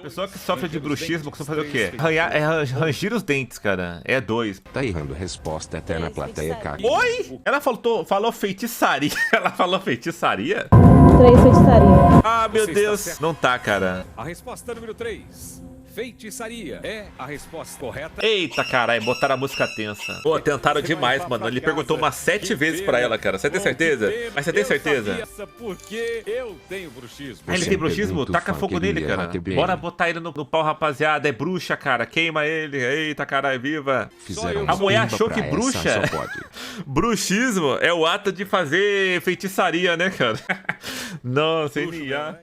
pessoa que sofre de bruxismo costuma fazer o quê? Rangir os dentes, cara. É 2. Tá errando. Resposta eterna plateia caca. Oi? Ela falou feitiçaria. Ela falou feitiçaria? 3 feitiçaria. Ah, meu Deus. Não tá, cara. A resposta número 3. Feitiçaria é a resposta correta. Eita, caralho, botaram a música tensa. Pô, tentaram demais, mano. Ele perguntou umas 7 vezes pra ela, cara. Você tem certeza? Mas você tem certeza? Porque eu tenho bruxismo. Ah, ele tem bruxismo? Taca fogo nele, cara. Bora botar ele no pau, rapaziada. É bruxa, cara. Queima ele. Eita, caralho, viva. Fizeram A mulher pimba achou pra que essa, bruxa... só pode. Bruxismo é o ato de fazer feitiçaria, né, cara? Nossa, Bruxo, NA. né?